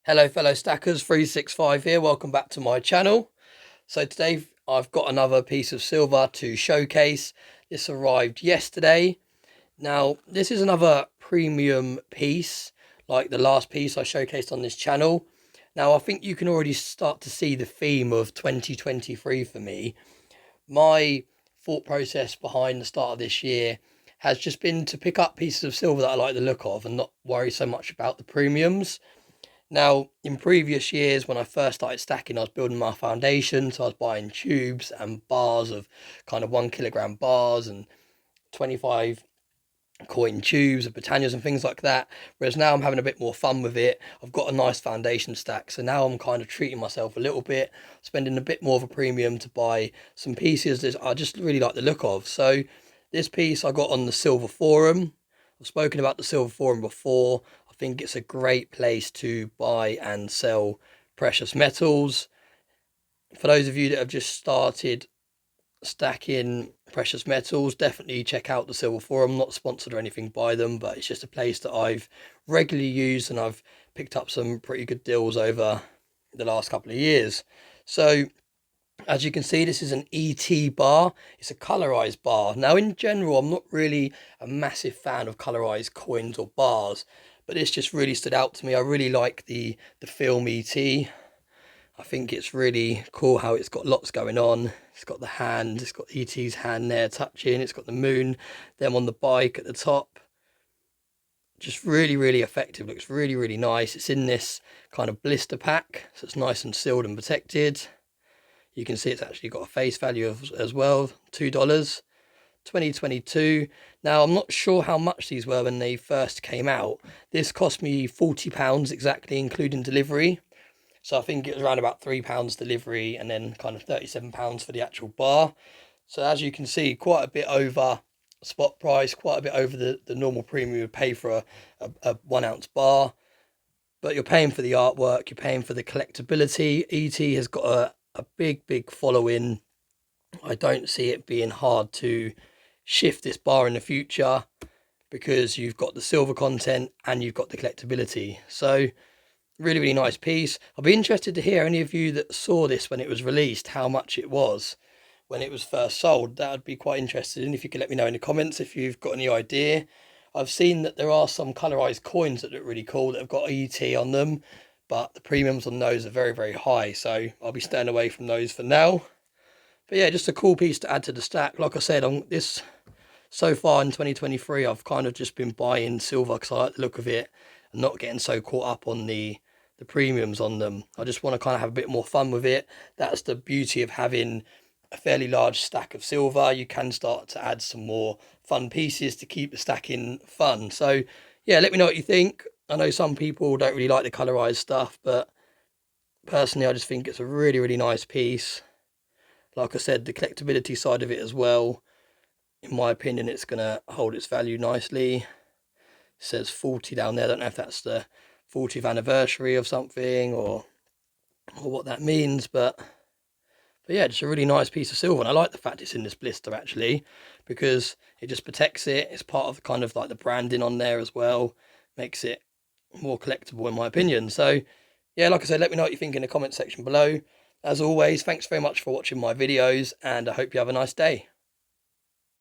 Hello fellow stackers, 365 here, welcome back to my channel. So today I've got another piece of silver to showcase. This arrived yesterday. Now this is another premium piece like the last piece I showcased on this channel. Now I think you can already start to see the theme of 2023 for me. My thought process behind the start of this year has just been to pick up pieces of silver that I like the look of and not worry so much about the premiums. Now, in previous years, when I first started stacking, I was building my foundation. So I was buying tubes and bars of kind of 1 kilogram bars and 25 coin tubes of Britannias and things like that. Whereas now I'm having a bit more fun with it. I've got a nice foundation stack. So now I'm kind of treating myself a little bit, spending a bit more of a premium to buy some pieces that I just really like the look of. So this piece I got on the Silver Forum. I've spoken about the Silver Forum before. I think it's a great place to buy and sell precious metals. For those of you that have just started stacking precious metals, definitely check out the Silver Forum. I'm not sponsored or anything by them, but it's just a place that I've regularly used and I've picked up some pretty good deals over the last couple of years. So as you can see, this is an ET bar. It's a colorized bar. Now in general, I'm not really a massive fan of colorized coins or bars, but this just really stood out to me. I really like the film ET. I think it's really cool how it's got lots going on. It's got the hand, it's got ET's hand there touching, it's got the moon, them on the bike at the top. Just really effective, looks really nice. It's in this kind of blister pack, so it's nice and sealed and protected. You can see it's actually got a face value of, as well, $2, 2022. Now, I'm not sure how much these were when they first came out. This cost me £40 exactly, including delivery. So I think it was around about £3 delivery and then kind of £37 for the actual bar. So as you can see, quite a bit over spot price, quite a bit over the normal premium you would pay for a 1 ounce bar. But you're paying for the artwork, you're paying for the collectability. ET has got a big following. I don't see it being hard to shift this bar in the future because you've got the silver content and you've got the collectability. So really nice piece. I'll be interested to hear any of you that saw this when it was released, how much it was when it was first sold. That would be quite interesting if you could let me know in the comments if you've got any idea. I've seen that there are some colorized coins that look really cool that have got ET on them, but the premiums on those are very high, so I'll be staying away from those for now. But yeah, just a cool piece to add to the stack. Like I said, on this so far in 2023, I've kind of just been buying silver because I like the look of it and not getting so caught up on the premiums on them. I just want to kind of have a bit more fun with it. That's the beauty of having a fairly large stack of silver. You can start to add some more fun pieces to keep the stacking fun. So yeah, let me know what you think. I know some people don't really like the colorized stuff, but personally I just think it's a really nice piece. Like I said, the collectability side of it as well, in my opinion, it's going to hold its value nicely. It says 40 down there. I don't know if that's the 40th anniversary of something or what that means, but yeah, just a really nice piece of silver. And I like the fact it's in this blister actually, because it just protects it. It's part of kind of like the branding on there as well, makes it more collectible in my opinion. So yeah, like I said, let me know what you think in the comment section below. As always, thanks very much for watching my videos and I hope you have a nice day.